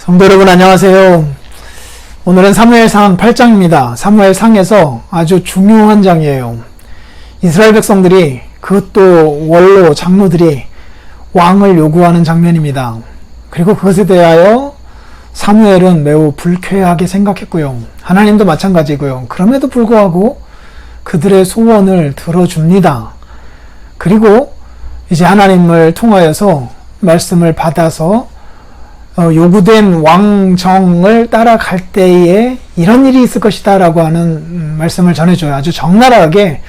성도 여러분 안녕하세요. 오늘은 사무엘상 8장입니다. 사무엘상에서 아주 중요한 장이에요. 이스라엘 백성들이, 그것도 원로 장로들이 왕을 요구하는 장면입니다. 그리고 그것에 대하여 사무엘은 매우 불쾌하게 생각했고요. 하나님도 마찬가지고요. 그럼에도 불구하고 그들의 소원을 들어줍니다. 그리고 이제 하나님을 통하여서 말씀을 받아서 요구된 왕정을 따라갈 때에 이런 일이 있을 것이다 라고 하는 말씀을 전해줘요. 아주 적나라하게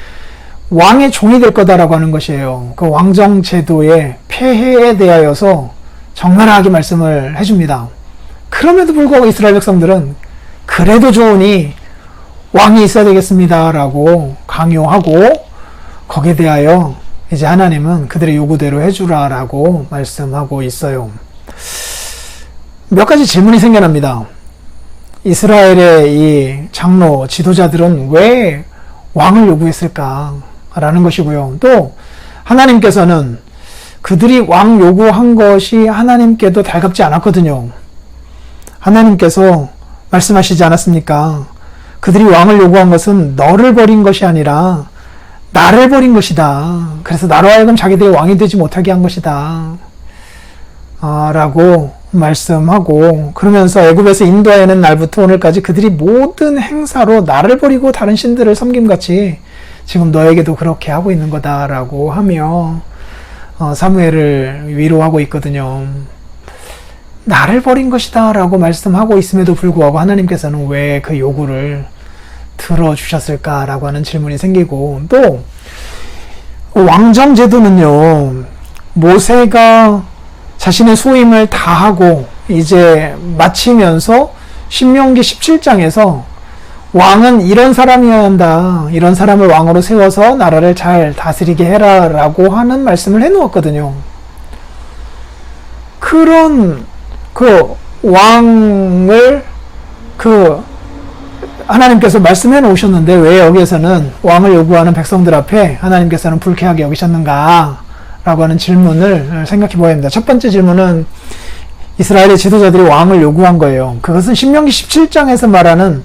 왕의 종이 될 거다라고 하는 것이에요. 그 왕정 제도의 폐해에 대하여서 적나라하게 말씀을 해줍니다. 그럼에도 불구하고 이스라엘 백성들은 그래도 좋으니 왕이 있어야 되겠습니다 라고 강요하고, 거기에 대하여 이제 하나님은 그들의 요구대로 해주라 라고 말씀하고 있어요. 몇 가지 질문이 생겨납니다. 이스라엘의 이 장로, 지도자들은 왜 왕을 요구했을까? 라는 것이고요. 또 하나님께서는 그들이 왕 요구한 것이 하나님께도 달갑지 않았거든요. 하나님께서 말씀하시지 않았습니까? 그들이 왕을 요구한 것은 너를 버린 것이 아니라 나를 버린 것이다. 그래서 나로 하여금 자기들이 왕이 되지 못하게 한 것이다. 라고 말씀하고, 그러면서 애굽에서 인도해낸 날부터 오늘까지 그들이 모든 행사로 나를 버리고 다른 신들을 섬김같이 지금 너에게도 그렇게 하고 있는 거다라고 하며 사무엘을 위로하고 있거든요. 나를 버린 것이다 라고 말씀하고 있음에도 불구하고 하나님께서는 왜 그 요구를 들어주셨을까라고 하는 질문이 생기고, 또 왕정 제도는요, 모세가 자신의 소임을 다하고 이제 마치면서 신명기 17장에서 왕은 이런 사람이어야 한다, 이런 사람을 왕으로 세워서 나라를 잘 다스리게 해라 라고 하는 말씀을 해놓았거든요. 그런 그 왕을 하나님께서 말씀해 놓으셨는데 왜 여기에서는 왕을 요구하는 백성들 앞에 하나님께서는 불쾌하게 여기셨는가 라고 하는 질문을 생각해 보아야 합니다. 첫 번째 질문은 이스라엘의 지도자들이 왕을 요구한 거예요. 그것은 신명기 17장에서 말하는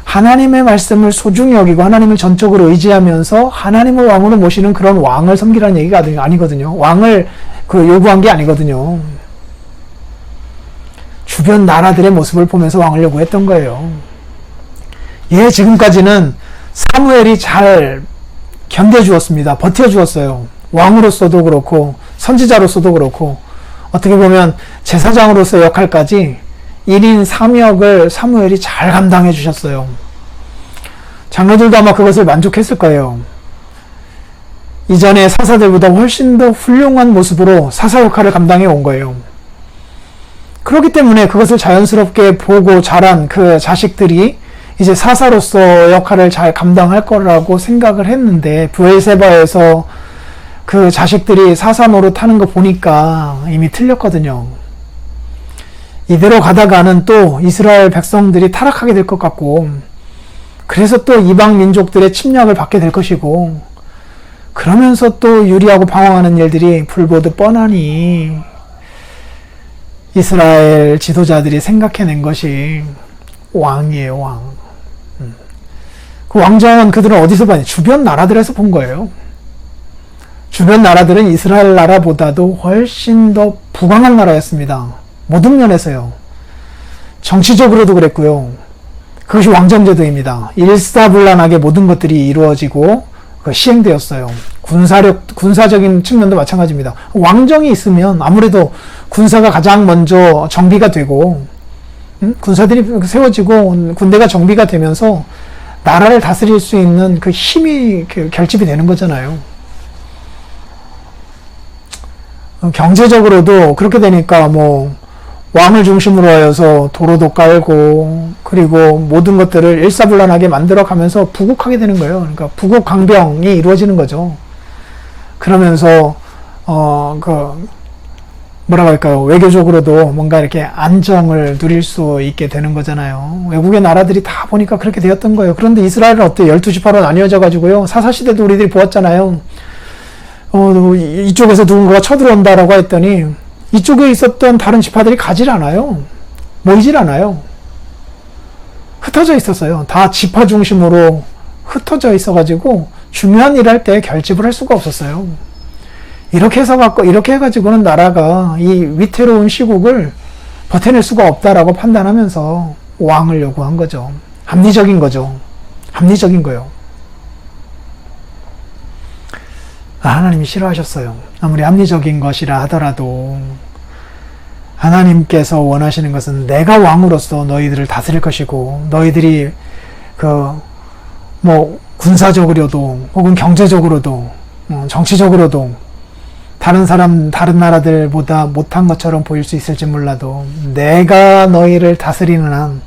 하나님의 말씀을 소중히 여기고 하나님을 전적으로 의지하면서 하나님을 왕으로 모시는 그런 왕을 섬기라는 얘기가 아니거든요. 왕을 요구한 게 아니거든요. 주변 나라들의 모습을 보면서 왕을 요구했던 거예요. 지금까지는 사무엘이 잘 견뎌주었습니다. 버텨주었어요. 왕으로서도 그렇고 선지자로서도 그렇고, 어떻게 보면 제사장으로서의 역할까지 1인 3역을 사무엘이 잘 감당해 주셨어요. 장로들도 아마 그것을 만족했을 거예요. 이전의 사사들보다 훨씬 더 훌륭한 모습으로 사사 역할을 감당해 온 거예요. 그렇기 때문에 그것을 자연스럽게 보고 자란 그 자식들이 이제 사사로서 역할을 잘 감당할 거라고 생각을 했는데, 브엘세바에서 그 자식들이 사사 노릇하는 거 보니까 이미 틀렸거든요. 이대로 가다가는 또 이스라엘 백성들이 타락하게 될 것 같고, 그래서 또 이방 민족들의 침략을 받게 될 것이고, 그러면서 또 유리하고 방황하는 일들이 불보듯 뻔하니 이스라엘 지도자들이 생각해낸 것이 왕이에요, 왕. 그 왕정은 그들은 어디서 봤냐? 주변 나라들에서 본 거예요. 주변 나라들은 이스라엘 나라보다도 훨씬 더 부강한 나라였습니다. 모든 면에서요. 정치적으로도 그랬고요. 그것이 왕정제도입니다. 일사불란하게 모든 것들이 이루어지고 시행되었어요. 군사적인 측면도 마찬가지입니다. 왕정이 있으면 아무래도 군사가 가장 먼저 정비가 되고, 군사들이 세워지고 군대가 정비가 되면서 나라를 다스릴 수 있는 그 힘이 결집이 되는 거잖아요. 경제적으로도 그렇게 되니까 왕을 중심으로 하여서 도로도 깔고, 그리고 모든 것들을 일사불란하게 만들어 가면서 부국하게 되는 거예요. 그러니까 부국 강병이 이루어지는 거죠. 그러면서 뭐라고 할까요? 외교적으로도 뭔가 이렇게 안정을 누릴 수 있게 되는 거잖아요. 외국의 나라들이 다 보니까 그렇게 되었던 거예요. 그런데 이스라엘은 어때요? 12지파로 나뉘어져 가지고요. 사사시대도 우리들이 보았잖아요. 이쪽에서 누군가가 쳐들어온다라고 했더니 이쪽에 있었던 다른 지파들이 가질 않아요. 모이질 않아요. 흩어져 있었어요. 다 지파 중심으로 흩어져 있어가지고 중요한 일 할 때 결집을 할 수가 없었어요. 이렇게 해가지고는 나라가 이 위태로운 시국을 버텨낼 수가 없다라고 판단하면서 왕을 요구한 거죠. 합리적인 거죠. 합리적인 거요. 하나님이 싫어하셨어요. 아무리 합리적인 것이라 하더라도 하나님께서 원하시는 것은 내가 왕으로서 너희들을 다스릴 것이고, 너희들이 군사적으로도 혹은 경제적으로도 정치적으로도 다른 나라들보다 못한 것처럼 보일 수 있을지 몰라도 내가 너희를 다스리는 한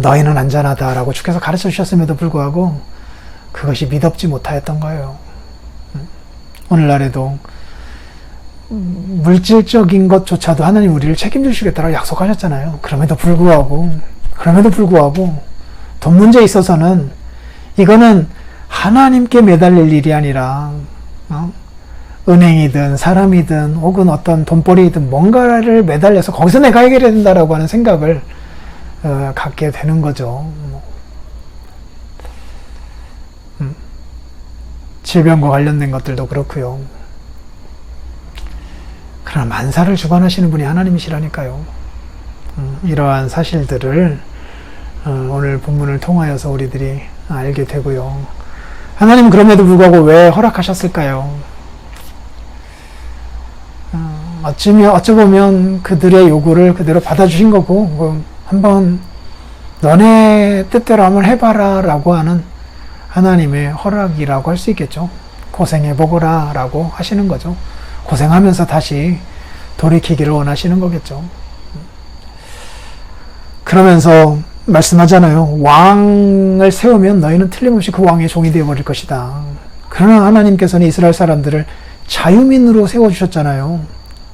너희는 안전하다라고 주께서 가르쳐 주셨음에도 불구하고 그것이 미덥지 못하였던 거예요. 오늘날에도 물질적인 것조차도 하나님 우리를 책임지시겠다고 약속하셨잖아요. 그럼에도 불구하고 돈 문제에 있어서는 이거는 하나님께 매달릴 일이 아니라 은행이든 사람이든 혹은 어떤 돈벌이든 뭔가를 매달려서 거기서 내가 해결해야 된다라고 하는 생각을 갖게 되는 거죠. 질병과 관련된 것들도 그렇고요. 그러나 만사를 주관하시는 분이 하나님이시라니까요. 이러한 사실들을 오늘 본문을 통하여서 우리들이 알게 되고요. 하나님은 그럼에도 불구하고 왜 허락하셨을까요? 어쩌보면 그들의 요구를 그대로 받아주신 거고, 한번 너네 뜻대로 한번 해봐라 라고 하는 하나님의 허락이라고 할 수 있겠죠. 고생해보거라 라고 하시는 거죠. 고생하면서 다시 돌이키기를 원하시는 거겠죠. 그러면서 말씀하잖아요. 왕을 세우면 너희는 틀림없이 그 왕의 종이 되어버릴 것이다. 그러나 하나님께서는 이스라엘 사람들을 자유민으로 세워주셨잖아요.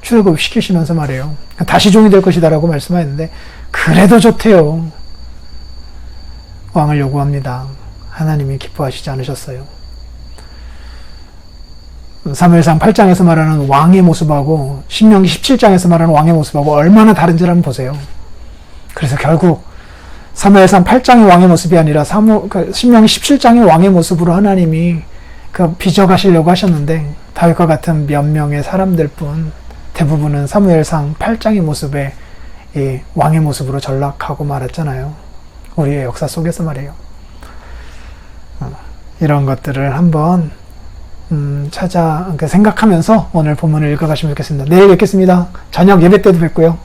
출애굽시키시면서 말해요. 다시 종이 될 것이다 라고 말씀하였는데 그래도 좋대요. 왕을 요구합니다. 하나님이 기뻐하시지 않으셨어요. 사무엘상 8장에서 말하는 왕의 모습하고 신명기 17장에서 말하는 왕의 모습하고 얼마나 다른지를 한번 보세요. 그래서 결국 사무엘상 8장의 왕의 모습이 아니라 신명기 17장의 왕의 모습으로 하나님이 빚어가시려고 하셨는데 다윗과 같은 몇 명의 사람들뿐 대부분은 사무엘상 8장의 모습에 이 왕의 모습으로 전락하고 말았잖아요. 우리의 역사 속에서 말이에요. 이런 것들을 한번 생각하면서 오늘 본문을 읽어가시면 좋겠습니다. 내일 뵙겠습니다. 저녁 예배 때도 뵙고요.